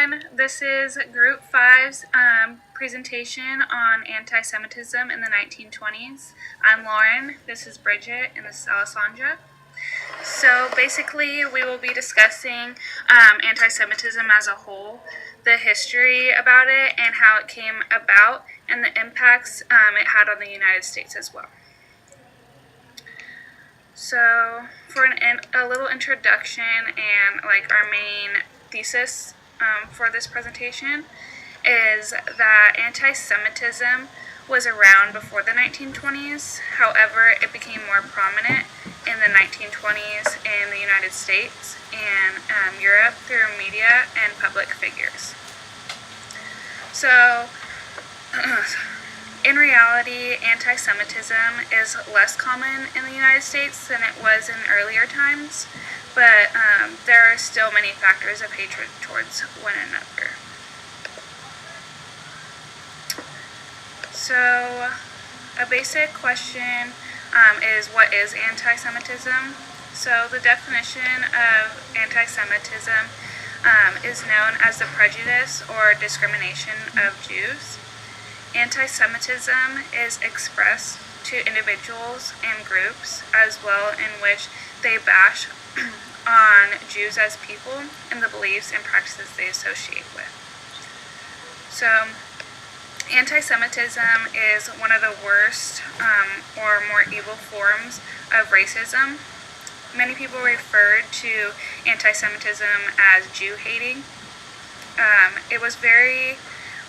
everyone. This is Group 5's presentation on anti-Semitism in the 1920s. I'm Lauren, this is Bridget, and this is Alessandra. So basically, we will be discussing anti-Semitism as a whole, the history about it, and how it came about, and the impacts it had on the United States as well. So for a little introduction and our main thesis for this presentation is that anti-Semitism was around before the 1920s. However, it became more prominent in the 1920s in the United States and Europe through media and public figures. So, in reality, anti-Semitism is less common in the United States than it was in earlier times, but there are still many factors of hatred towards one another. So, a basic question is, what is anti-Semitism? So, the definition of anti-Semitism is known as the prejudice or discrimination of Jews. Anti-Semitism is expressed to individuals and groups as well, in which they bash on Jews as people and the beliefs and practices they associate with. So, anti-Semitism is one of the worst or more evil forms of racism. Many people refer to anti-Semitism as Jew-hating. It was very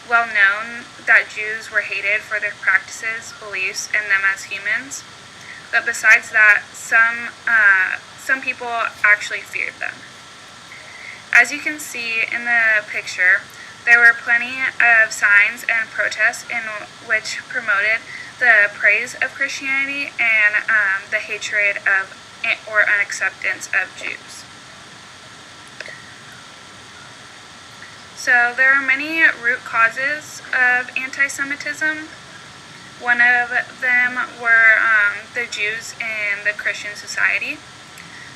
well known that Jews were hated for their practices, beliefs, and them as humans. But besides that, some people actually feared them. As you can see in the picture, there were plenty of signs and protests in which promoted the praise of Christianity and the hatred of or unacceptance of Jews. So there are many root causes of anti-Semitism. One of them were the Jews in the Christian society.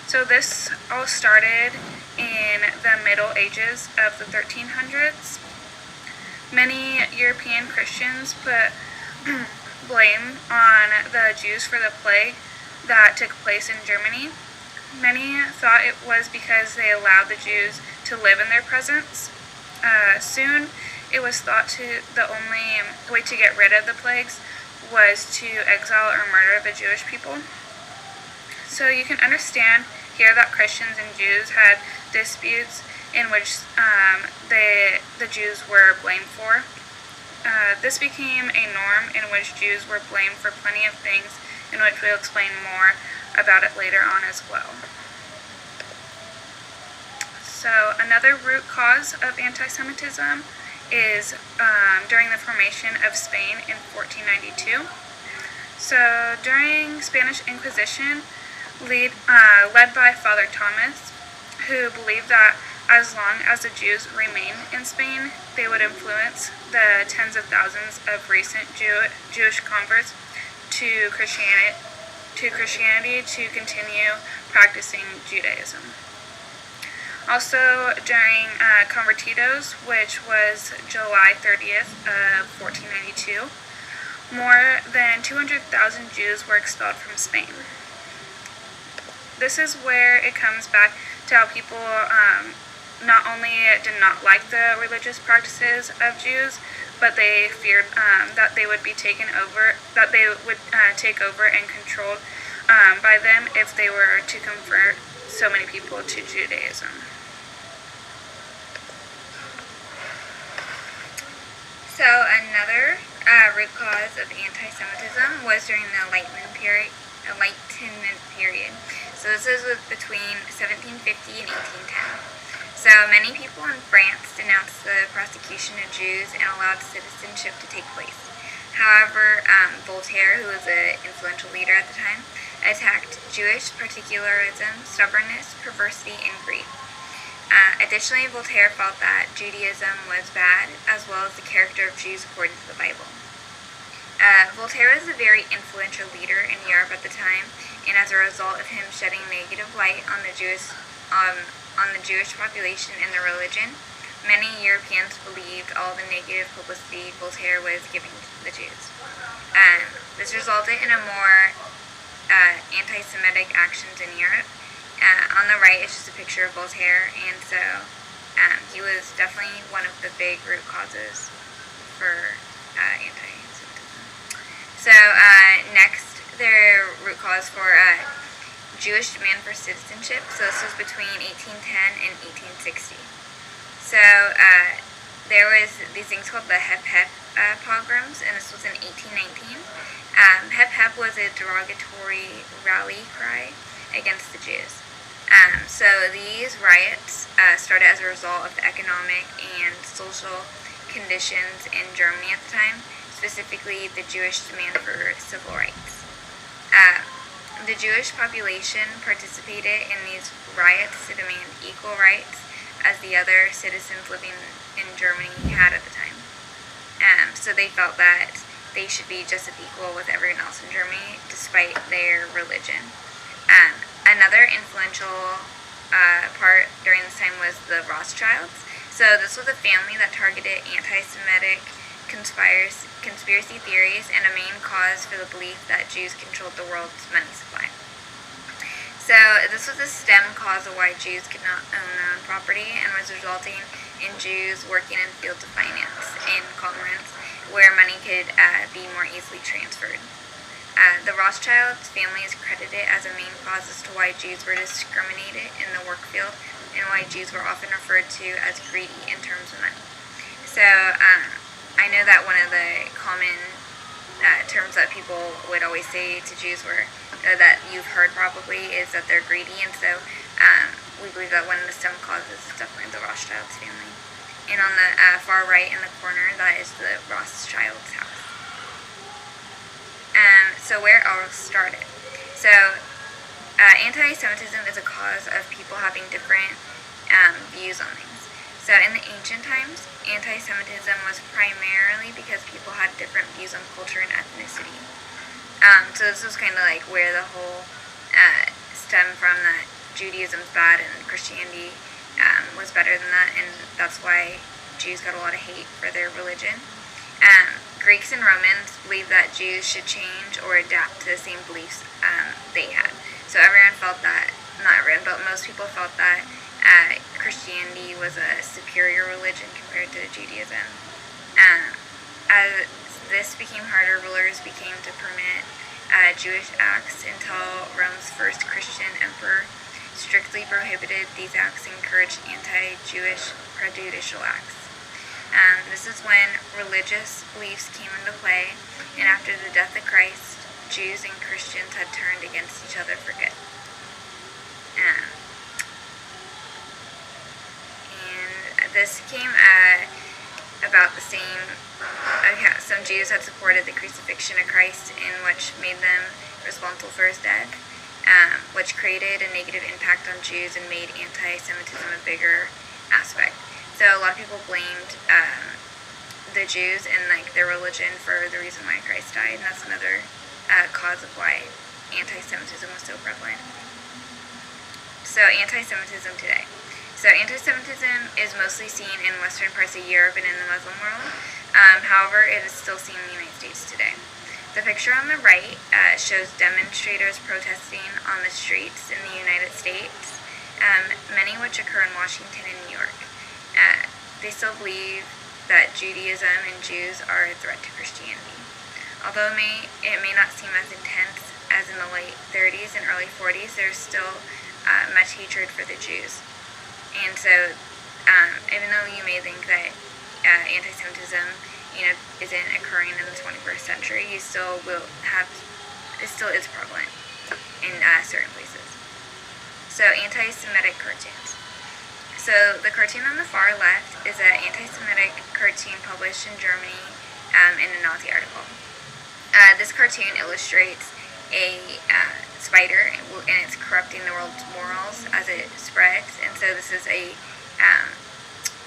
So this all started in the Middle Ages of the 1300s. Many European Christians put blame on the Jews for the plague that took place in Germany. Many thought it was because they allowed the Jews to live in their presence. Soon, it was thought the only way to get rid of the plagues was to exile or murder the Jewish people. So you can understand here that Christians and Jews had disputes in which the Jews were blamed for. This became a norm in which Jews were blamed for plenty of things, in which we'll explain more about it later on as well. So another root cause of anti-Semitism is during the formation of Spain in 1492. So during Spanish Inquisition, led by Father Thomas, who believed that as long as the Jews remained in Spain, they would influence the tens of thousands of recent Jewish converts to Christianity to continue practicing Judaism. Also, during Convertidos, which was July 30th of 1492, more than 200,000 Jews were expelled from Spain. This is where it comes back to how people not only did not like the religious practices of Jews, but they feared that they would be taken over, that they would take over and controlled by them if they were to convert so many people to Judaism. So another root cause of anti-Semitism was during the Enlightenment period. So this is between 1750 and 1810. So many people in France denounced the prosecution of Jews and allowed citizenship to take place. However, Voltaire, who was an influential leader at the time, attacked Jewish particularism, stubbornness, perversity, and greed. Additionally, Voltaire felt that Judaism was bad, as well as the character of Jews according to the Bible. Voltaire was a very influential leader in Europe at the time, and as a result of him shedding negative light on the Jewish population and their religion, many Europeans believed all the negative publicity Voltaire was giving the Jews. This resulted in a more anti-Semitic actions in Europe. On the right is just a picture of Voltaire, and so he was definitely one of the big root causes for anti-Semitism. So next, their root cause for Jewish demand for citizenship. So this was between 1810 and 1860. So there was these things called the Hep Hep pogroms, and this was in 1819. Hep Hep was a derogatory rally cry against the Jews. So these riots started as a result of the economic and social conditions in Germany at the time, specifically the Jewish demand for civil rights. The Jewish population participated in these riots to demand equal rights as the other citizens living in Germany had at the time. So they felt that they should be just as equal with everyone else in Germany, despite their religion. Another influential part during this time was the Rothschilds. So this was a family that targeted anti-Semitic conspiracy theories and a main cause for the belief that Jews controlled the world's money supply. So this was a stem cause of why Jews could not own their own property, and was resulting in Jews working in fields of finance and commerce where money could be more easily transferred. The Rothschilds family is credited as a main cause as to why Jews were discriminated in the work field and why Jews were often referred to as greedy in terms of money. So I know that one of the common terms that people would always say to Jews were that you've heard probably is that they're greedy, and so we believe that one of the stem causes is definitely the Rothschilds family. And on the far right in the corner, that is the Rothschilds house. So where it all started. So anti-Semitism is a cause of people having different views on things. So in the ancient times, anti-Semitism was primarily because people had different views on culture and ethnicity. So this was kind of like where the whole stemmed from, that Judaism's bad and Christianity was better than that, and that's why Jews got a lot of hate for their religion. Greeks and Romans believed that Jews should change or adapt to the same beliefs they had. So everyone felt that, not everyone, but most people felt that Christianity was a superior religion compared to Judaism. As this became harder, rulers became to permit Jewish acts until Rome's first Christian emperor strictly prohibited these acts and encouraged anti-Jewish prejudicial acts. This is when religious beliefs came into play, and after the death of Christ, Jews and Christians had turned against each other for good. And this came about the same. Some Jews had supported the crucifixion of Christ, in which made them responsible for his death, which created a negative impact on Jews and made anti-Semitism a bigger aspect. So a lot of people blamed the Jews and their religion for the reason why Christ died, and that's another cause of why anti-Semitism was so prevalent. So anti-Semitism today. So anti-Semitism is mostly seen in western parts of Europe and in the Muslim world. However, it is still seen in the United States today. The picture on the right shows demonstrators protesting on the streets in the United States, many which occur in Washington and New York. They still believe that Judaism and Jews are a threat to Christianity. Although it may not seem as intense as in the late 30s and early 40s, there's still much hatred for the Jews. And so, even though you may think that anti-Semitism, isn't occurring in the 21st century, it still is prevalent in certain places. So, anti-Semitic cartoons. So the cartoon on the far left is an anti-Semitic cartoon published in Germany in a Nazi article. This cartoon illustrates a spider, and it's corrupting the world's morals as it spreads. And so this is a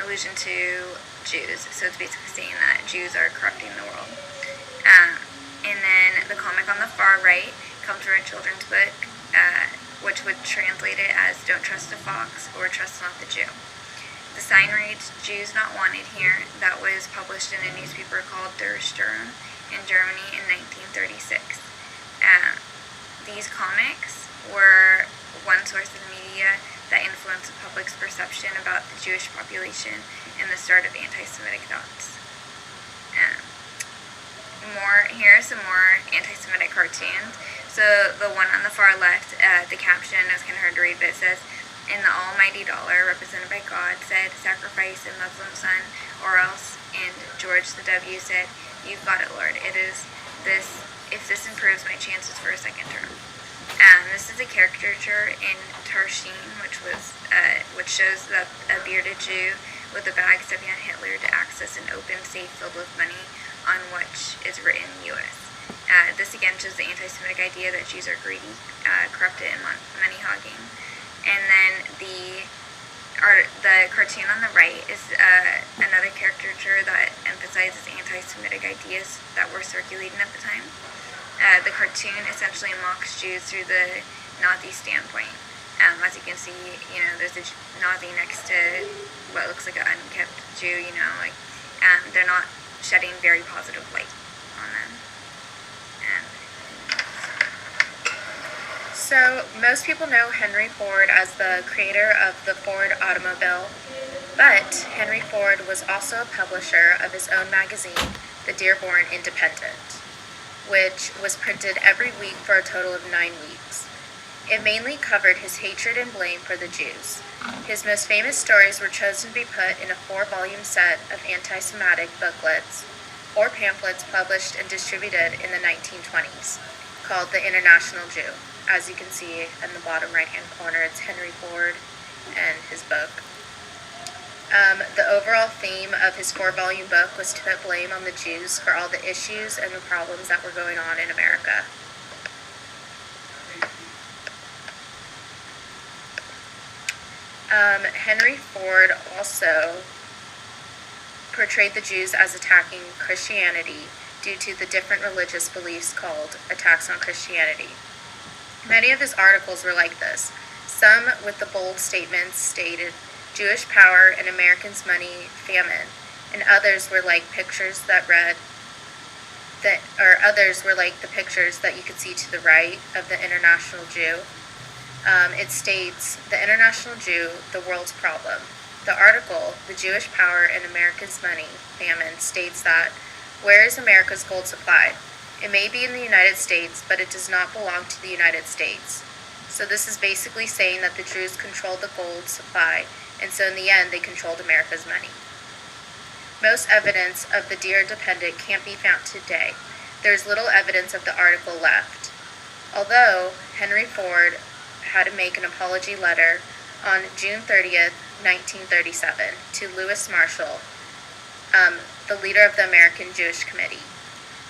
allusion to Jews. So it's basically saying that Jews are corrupting the world. And then the comic on the far right comes from a children's book, which would translate it as "Don't trust the fox" or "Trust not the Jew." The sign reads, "Jews Not Wanted Here," that was published in a newspaper called Der Sturm in Germany in 1936. These comics were one source of the media that influenced the public's perception about the Jewish population and the start of anti-Semitic thoughts. Here are some more anti-Semitic cartoons. So the one on the far left, the caption is kind of hard to read, but it says, "In the almighty dollar, represented by God, said, 'Sacrifice a Muslim son, or else,' and George the W said, 'You've got it, Lord. It is this, if this improves my chances for a second term.'" This is a caricature in Tarshin, which shows that a bearded Jew with a bag stepping on Hitler to access an open safe filled with money on which is written U.S. This again shows the anti-Semitic idea that Jews are greedy, corrupted, and money hogging. And then the cartoon on the right is another caricature that emphasizes anti-Semitic ideas that were circulating at the time. The cartoon essentially mocks Jews through the Nazi standpoint. As you can see, there's a Nazi next to what looks like an unkept Jew. They're not shedding very positive light on them. So, most people know Henry Ford as the creator of the Ford automobile, but Henry Ford was also a publisher of his own magazine, the Dearborn Independent, which was printed every week for a total of 9 weeks. It mainly covered his hatred and blame for the Jews. His most famous stories were chosen to be put in a 4-volume set of anti-Semitic booklets or pamphlets published and distributed in the 1920s, called The International Jew. As you can see in the bottom right-hand corner, it's Henry Ford and his book. The overall theme of his 4-volume book was to put blame on the Jews for all the issues and the problems that were going on in America. Henry Ford also portrayed the Jews as attacking Christianity due to the different religious beliefs called attacks on Christianity. Many of his articles were like this. Some with the bold statements stated Jewish power and Americans' money, famine, and others were like pictures that read others were like the pictures that you could see to the right of the International Jew. It states, "The International Jew, the world's problem." The article, "The Jewish Power and America's Money, Famine," states that, "Where is America's gold supply? It may be in the United States, but it does not belong to the United States." So this is basically saying that the Jews controlled the gold supply, and so in the end they controlled America's money. Most evidence of the Dear Dependent can't be found today. There is little evidence of the article left. Although Henry Ford had to make an apology letter on June 30th, 1937 to Lewis Marshall, the leader of the American Jewish Committee.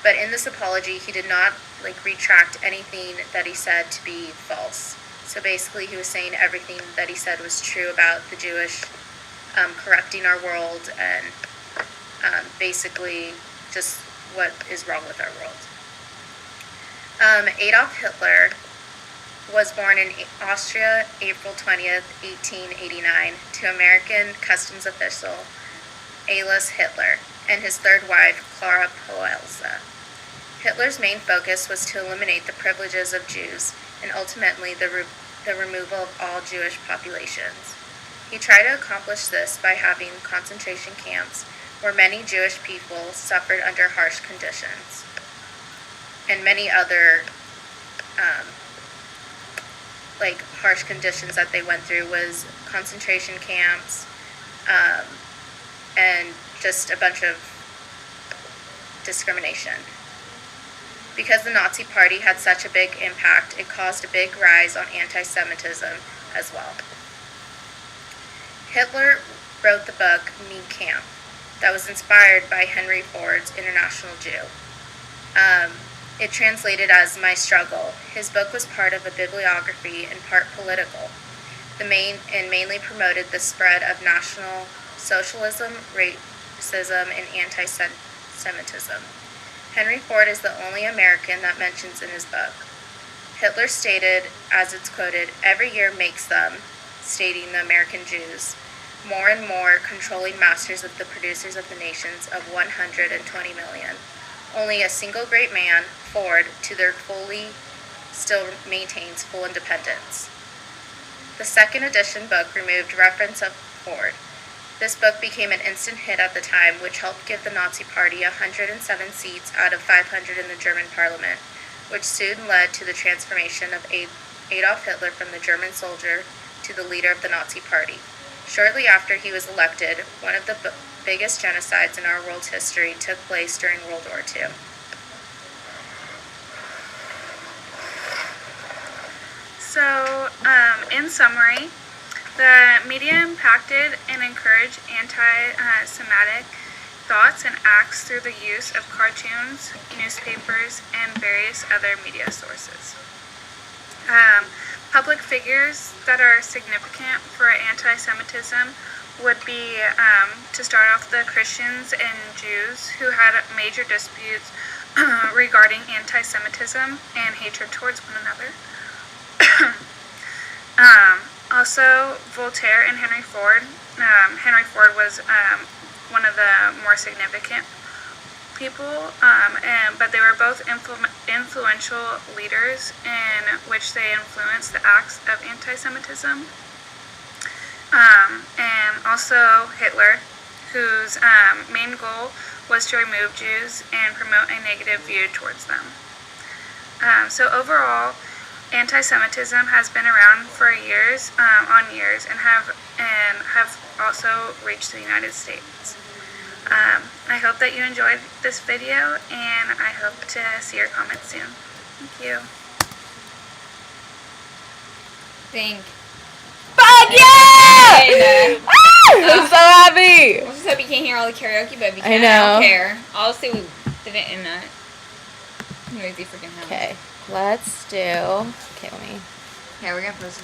But in this apology, he did not retract anything that he said to be false. So basically, he was saying everything that he said was true about the Jewish corrupting our world and basically just what is wrong with our world. Adolf Hitler was born in Austria, April 20th, 1889, to American customs official Alois Hitler and his third wife, Clara Poelza. Hitler's main focus was to eliminate the privileges of Jews and ultimately the removal of all Jewish populations. He tried to accomplish this by having concentration camps where many Jewish people suffered under harsh conditions. And many other harsh conditions that they went through was concentration camps and just a bunch of discrimination. Because the Nazi Party had such a big impact, it caused a big rise on anti-Semitism as well. Hitler wrote the book Mein Kampf that was inspired by Henry Ford's International Jew. It translated as My Struggle. His book was part of a bibliography and part political. Mainly promoted the spread of National Socialism, racism, and anti-Semitism. Henry Ford is the only American that mentions in his book. Hitler stated, as it's quoted, "Every year makes them," stating the American Jews, more and more controlling masters of the producers of the nations of 120 million. Only a single great man, Ford, to their fully still maintains full independence. The second edition book removed reference of Ford. This book became an instant hit at the time, which helped give the Nazi Party 107 seats out of 500 in the German parliament, which soon led to the transformation of Adolf Hitler from the German soldier to the leader of the Nazi Party. Shortly after he was elected, one of the biggest genocides in our world's history took place during World War II. So, in summary, the media impacted and encouraged anti-Semitic thoughts and acts through the use of cartoons, newspapers, and various other media sources. Public figures that are significant for anti-Semitism would be, to start off, the Christians and Jews who had major disputes regarding anti-Semitism and hatred towards one another. Also, Voltaire and Henry Ford. Henry Ford was one of the more significant people, but they were both influential leaders in which they influenced the acts of anti-Semitism. And also Hitler, whose main goal was to remove Jews and promote a negative view towards them. So overall, anti-Semitism has been around for years on years and have also reached the United States. I hope that you enjoyed this video, and I hope to see your comments soon. Thank you. Fuck yeah! I'm so happy! I just hope you can't hear all the karaoke, but if you I can, know. I don't care. I'll say we did it in a noisy freaking house. Okay, let's do... Okay, let me... Yeah, we're gonna post it.